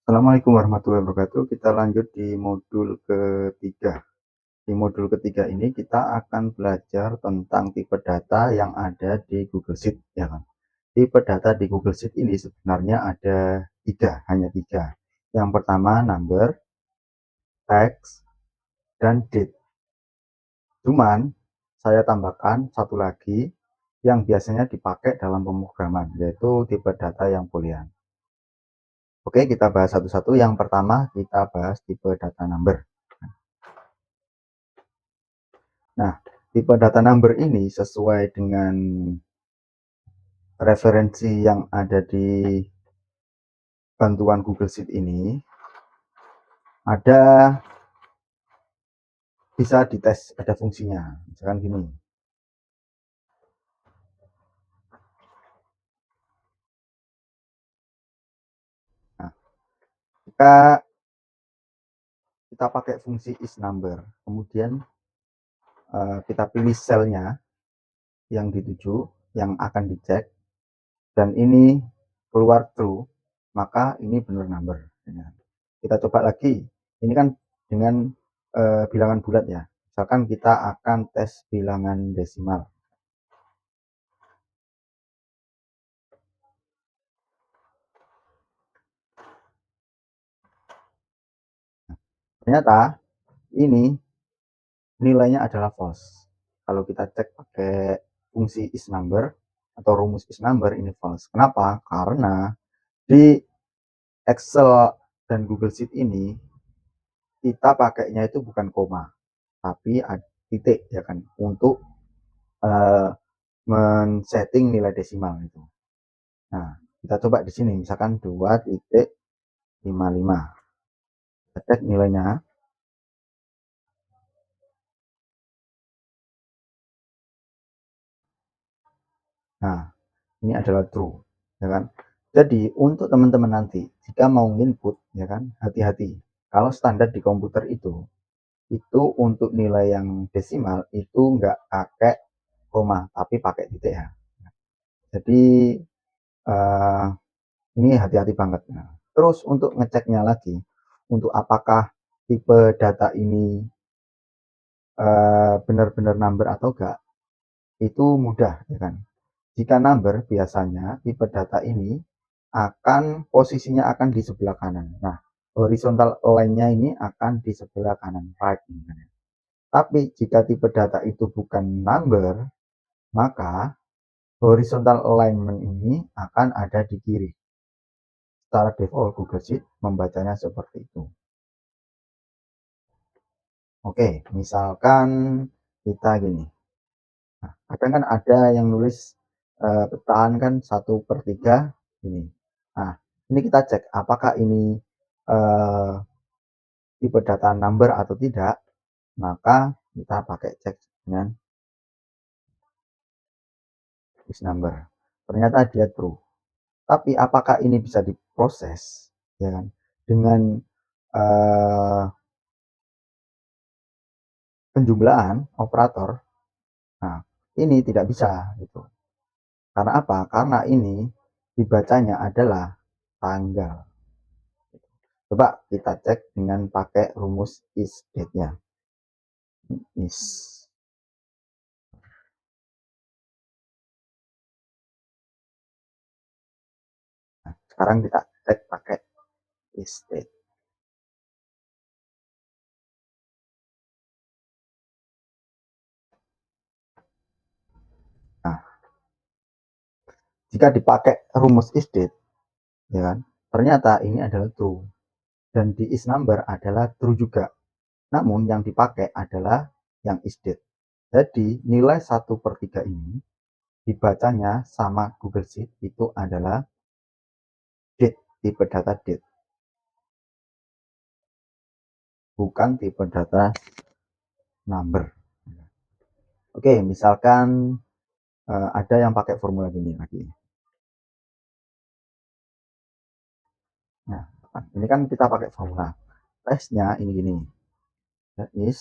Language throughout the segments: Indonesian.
Assalamualaikum warahmatullahi wabarakatuh. Kita lanjut di modul ketiga. Di modul ketiga ini kita akan belajar tentang tipe data yang ada di Google Sheet, ya kan? Tipe data di Google Sheet ini sebenarnya ada tiga, hanya tiga. Yang pertama number, text, dan date. Cuman saya tambahkan satu lagi yang biasanya dipakai dalam pemrograman, yaitu tipe data yang boolean. Oke, kita bahas satu-satu. Yang pertama kita bahas tipe data number. Nah, tipe data number ini sesuai dengan referensi yang ada di bantuan Google Sheet ini, ada bisa dites, ada fungsinya. Misalkan gini. Nah, jika kita pakai fungsi isNumber, kemudian kita pilih selnya yang dituju, yang akan dicek, dan ini keluar true, maka ini benar number. Kita coba lagi. Ini kan dengan bilangan bulat ya. Misalkan kita akan tes bilangan desimal. Ternyata ini nilainya adalah false. Kalau kita cek pakai fungsi isNumber atau rumus isNumber, ini false. Kenapa? Karena di Excel dan Google Sheet ini kita pakainya itu bukan koma, tapi ada titik, ya kan, untuk uh, men-setting nilai desimal itu. Nah, kita coba di sini misalkan 2,55. Kita cek nilainya. Nah, ini adalah true, ya kan? Jadi untuk teman-teman nanti jika mau input, ya kan, hati-hati. Kalau standar di komputer itu untuk nilai yang desimal itu nggak pakai koma, tapi pakai titik ya. Jadi uh, ini hati-hati banget. Nah, terus untuk ngeceknya lagi, untuk apakah tipe data ini benar-benar number atau enggak, itu mudah, ya kan? Jika number, biasanya tipe data ini akan posisinya akan di sebelah kanan. Nah, horizontal line-nya ini akan di sebelah kanan, right. Tapi jika tipe data itu bukan number, maka horizontal alignment ini akan ada di kiri. Secara default Google Sheet membacanya seperti itu. Oke, misalkan kita gini. Nah, kadang kan ada yang nulis pecahan kan 1/3 ini. Nah, ini kita cek apakah ini tipe data number atau tidak, maka kita pakai cek dengan isNumber. Ternyata dia true. Tapi apakah ini bisa diproses, ya kan, dengan penjumlahan operator? Nah, ini tidak bisa gitu. Karena apa? Karena ini dibacanya adalah tanggal. Coba kita cek dengan pakai rumus is-date-nya. Is. Nah, sekarang kita cek pakai is-date. Nah, jika dipakai rumus is-date, ya kan, ternyata ini adalah true. Dan di is-number adalah true juga. Namun yang dipakai adalah yang is-date. Jadi nilai 1/3 ini dibacanya sama Google Sheet itu adalah date, tipe data date. Bukan tipe data number. Oke, misalkan ada yang pakai formula gini lagi. Nah, ini kan kita pakai formula. Tesnya ini gini. That is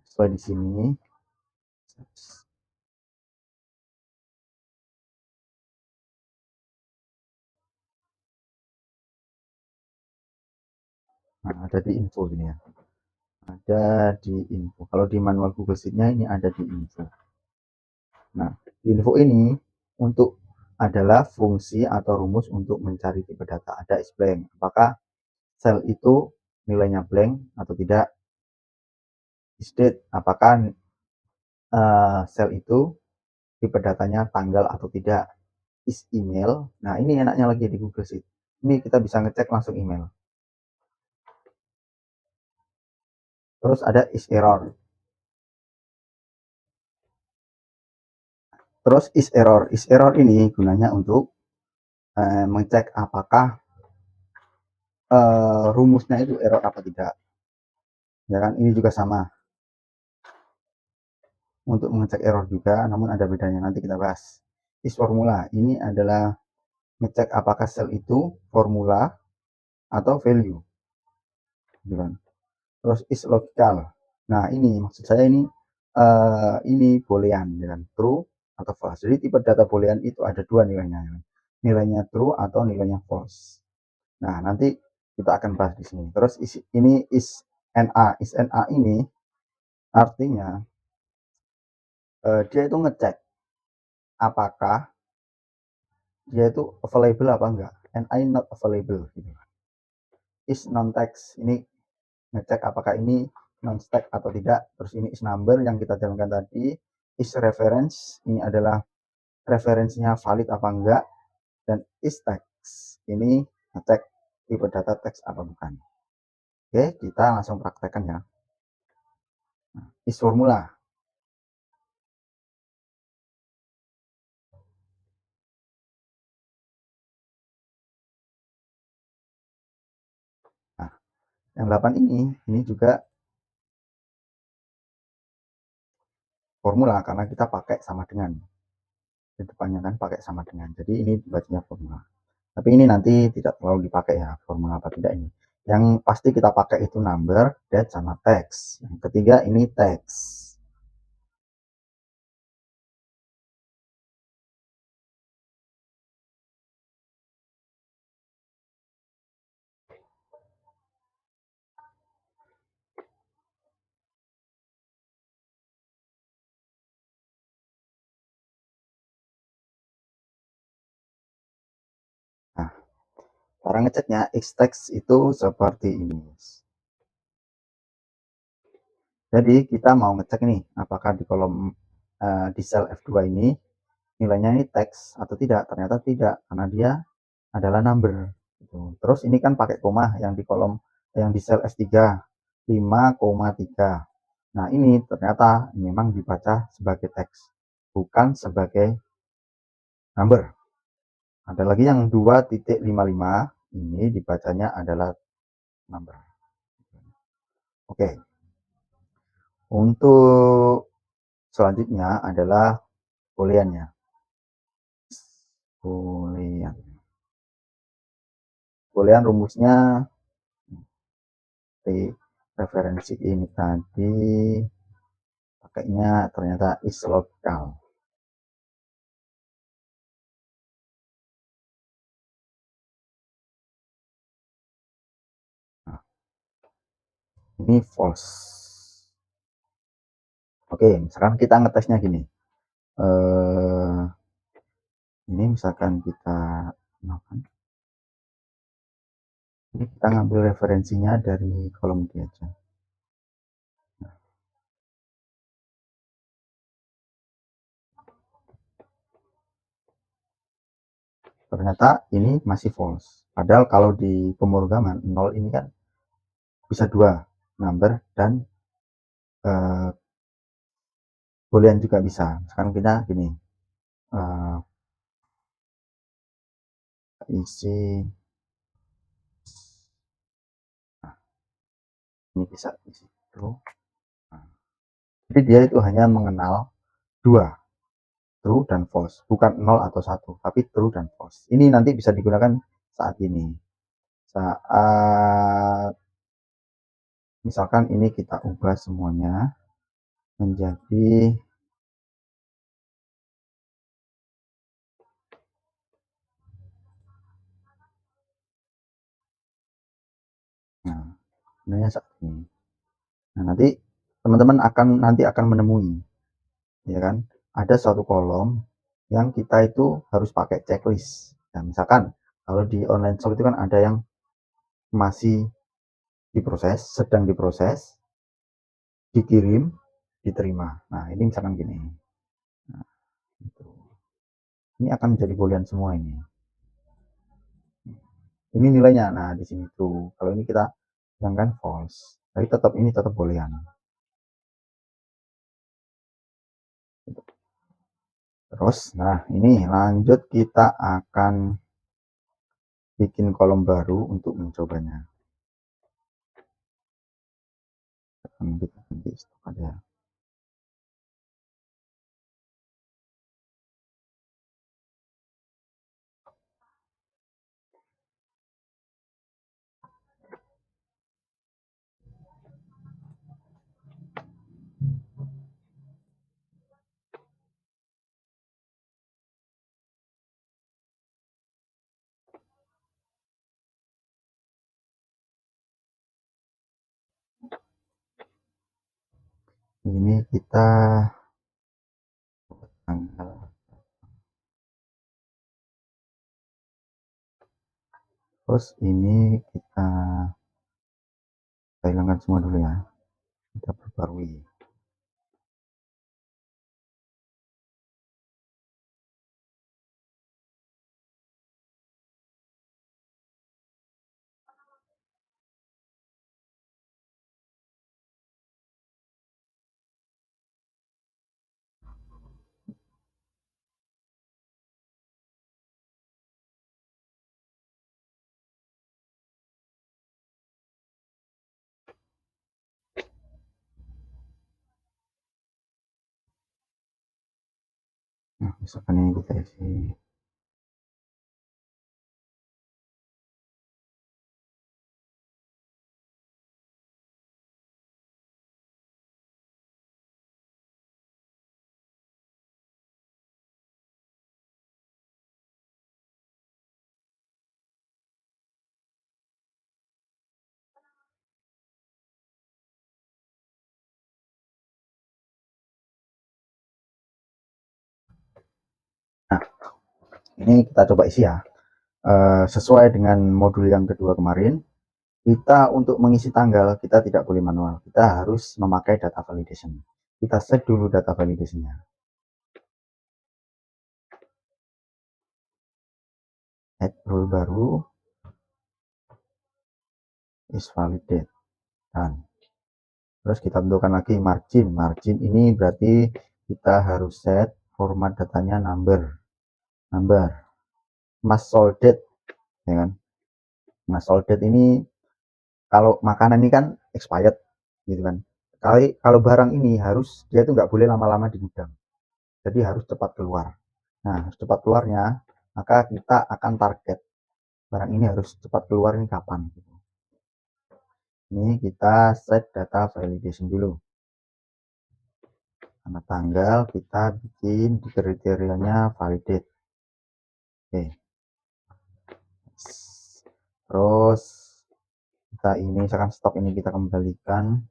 sesuai di sini. Nah, ada di info ini ya. Ada di info. Kalau di manual Google Sheet-nya ini ada di info. Nah, di info ini untuk adalah fungsi atau rumus untuk mencari tipe data. Ada is blank. Apakah sel itu nilainya blank atau tidak? Is date. Apakah sel itu tipe datanya tanggal atau tidak? Is email. Nah, ini enaknya lagi di Google Sheet. Ini kita bisa ngecek langsung email. Terus ada is error. Terus is error. Is error ini gunanya untuk mengecek apakah rumusnya itu error apa tidak. Ya kan, ini juga sama untuk mengecek error juga, namun ada bedanya, nanti kita bahas. Is formula ini adalah ngecek apakah sel itu formula atau value, gitu kan. Terus is logical. Nah, ini maksud saya ini boolean, ya kan, true atau false. Jadi tipe data boolean itu ada dua nilainya, ya kan? Nilainya true atau nilainya false. Nah, nanti kita akan bahas di sini. Terus ini is NA. Is NA ini artinya dia itu ngecek apakah dia itu available apa enggak. NI not available gitu. Is non text ini ngecek apakah ini non stack atau tidak. Terus ini is number yang kita jalankan tadi. Is reference ini adalah referensinya valid apa enggak. Dan is text ini ngecek tipe data teks apa bukan. Oke, kita langsung praktekkan ya. Is formula. Nah, yang 8 ini juga formula karena kita pakai sama dengan. Di depannya kan pakai sama dengan. Jadi ini bacanya formula. Tapi ini nanti tidak terlalu dipakai ya, formula apa tidak ini. Yang pasti kita pakai itu number, date, sama text. Yang ketiga ini text. Nah, cara ngeceknya X-text itu seperti ini. Jadi kita mau ngecek nih, apakah di kolom di sel F2 ini nilainya ini teks atau tidak. Ternyata tidak, karena dia adalah number. Gitu. Terus ini kan pakai koma yang di kolom yang di sel F3 5,3. Nah, ini ternyata memang dibaca sebagai teks, bukan sebagai number. Ada lagi yang 2.55 ini dibacanya adalah number. Oke. Untuk selanjutnya adalah booleannya. Boolean. Boolean rumusnya di referensi ini tadi pakainya ternyata is local. Nah, ini false. Oke, misalkan kita ngetesnya gini. Ini misalkan kita ini kita ngambil referensinya dari kolom ini aja. Ternyata ini masih false. Padahal kalau di pemrograman 0 ini kan bisa dua, number dan boolean juga bisa. Sekarang kita gini, isi, nah, ini bisa isi true. Nah, jadi dia itu hanya mengenal dua, true dan false, bukan 0 atau 1, tapi true dan false. Ini nanti bisa digunakan saat ini. Saat misalkan ini kita ubah semuanya menjadi nah, sebenarnya saat ini. Nah, nanti teman-teman nanti akan menemui, ya kan, ada suatu kolom yang kita itu harus pakai checklist. Nah, misalkan kalau di online shop itu kan ada yang masih diproses, sedang diproses, dikirim, diterima. Nah, ini misalkan gini. Nah, gitu. Ini akan menjadi boolean semua ini. Ini nilainya. Nah, di sini tuh. Kalau ini kita bilangkan false. Tapi tetap ini tetap boolean. Terus, nah ini lanjut kita akan bikin kolom baru untuk mencobanya. Kita stop aja. Ini kita tanggal. Terus ini kita hilangkan semua dulu ya. Kita perbarui. Nah, misalkan ini kita isi. Nah, ini kita coba isi ya. Sesuai dengan modul yang kedua kemarin, kita untuk mengisi tanggal kita tidak boleh manual, kita harus memakai data validation. Kita set dulu data validationnya. Add rule baru is validate, dan terus kita tentukan lagi margin ini berarti kita harus set format datanya number mas sold date, ya kan. Mas sold date ini kalau makanan ini kan expired gitu kan. Kalau barang ini harus dia itu nggak boleh lama-lama di gudang, jadi harus cepat keluar. Nah, harus cepat keluarnya, maka kita akan target barang ini harus cepat keluar ini kapan gitu. Ini kita set data validation dulu. Karena tanggal kita bikin di kriterianya validate. Oke. Terus kita ini misalkan stok ini kita kembalikan.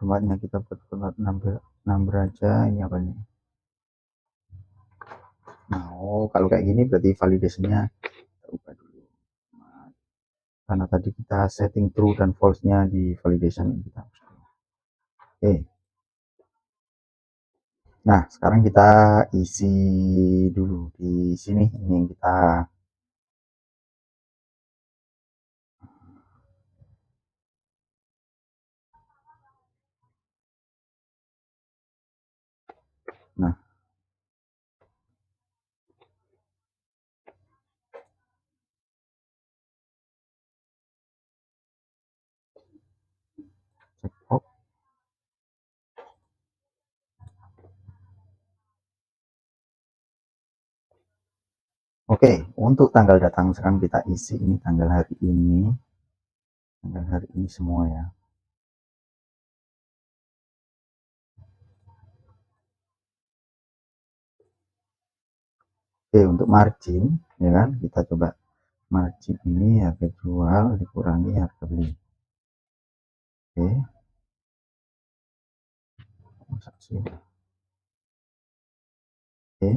Formatnya kita buat format number aja. Ini apa nih? Nah, kalau kayak gini berarti validationnya kita ubah dulu. Karena tadi kita setting true dan false-nya di validation kita. Oke. Nah, sekarang kita isi dulu di sini. Ini yang kita nah checkbox. Oke, untuk tanggal datang sekarang kita isi ini tanggal hari ini. tanggal hari ini semua ya. Oke, untuk margin ya kan, kita coba margin ini harga jual dikurangi harga beli. Oke, transaksi. Oke,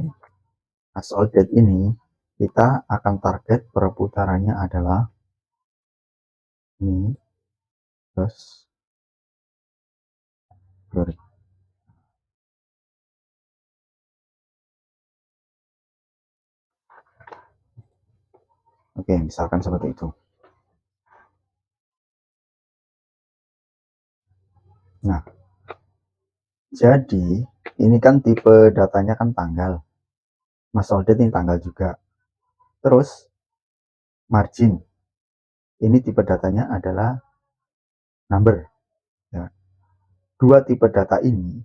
as ordered ini kita akan target perputarannya adalah ini plus 2000. Oke, misalkan seperti itu. Nah, jadi ini kan tipe datanya kan tanggal, mas ordered ini tanggal juga. Terus margin ini tipe datanya adalah number ya. Dua tipe data ini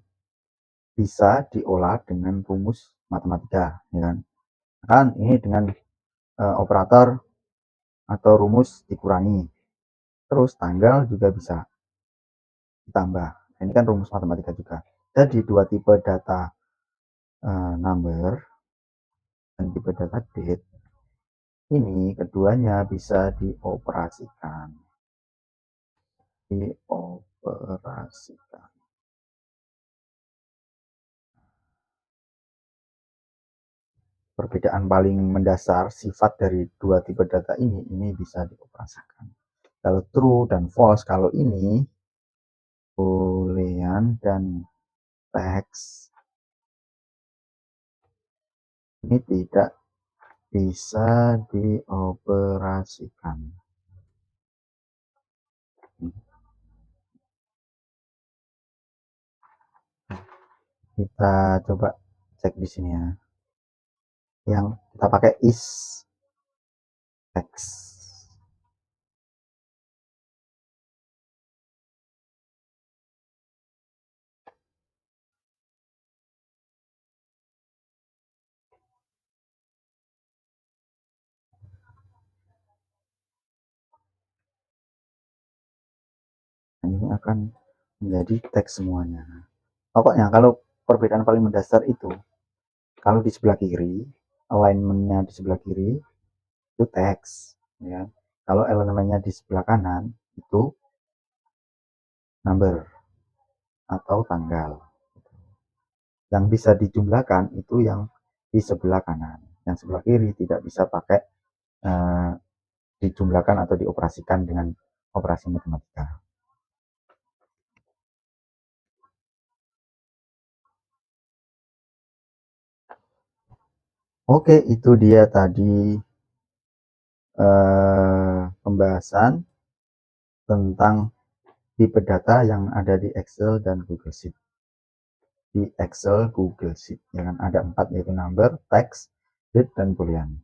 bisa diolah dengan rumus matematika ya kan. Kan ini dengan operator atau rumus dikurangi, terus tanggal juga bisa ditambah. Ini kan rumus matematika juga. Jadi dua tipe data number dan tipe data date ini keduanya bisa dioperasikan. Perbedaan paling mendasar sifat dari dua tipe data ini bisa dioperasikan. Kalau true dan false, kalau ini boolean dan teks ini tidak bisa dioperasikan. Kita coba cek di sini ya. Yang kita pakai is text. Ini akan menjadi teks semuanya. Pokoknya kalau perbedaan paling mendasar itu, kalau di sebelah kiri, alignmentnya di sebelah kiri itu teks, ya. Kalau elemennya di sebelah kanan itu number atau tanggal. Yang bisa dijumlahkan itu yang di sebelah kanan. Yang sebelah kiri tidak bisa pakai dijumlahkan atau dioperasikan dengan operasi matematika. Oke, itu dia tadi pembahasan tentang tipe data yang ada di Excel dan Google Sheet. Di Excel, Google Sheet, ya kan ada 4 yaitu number, text, date, dan boolean.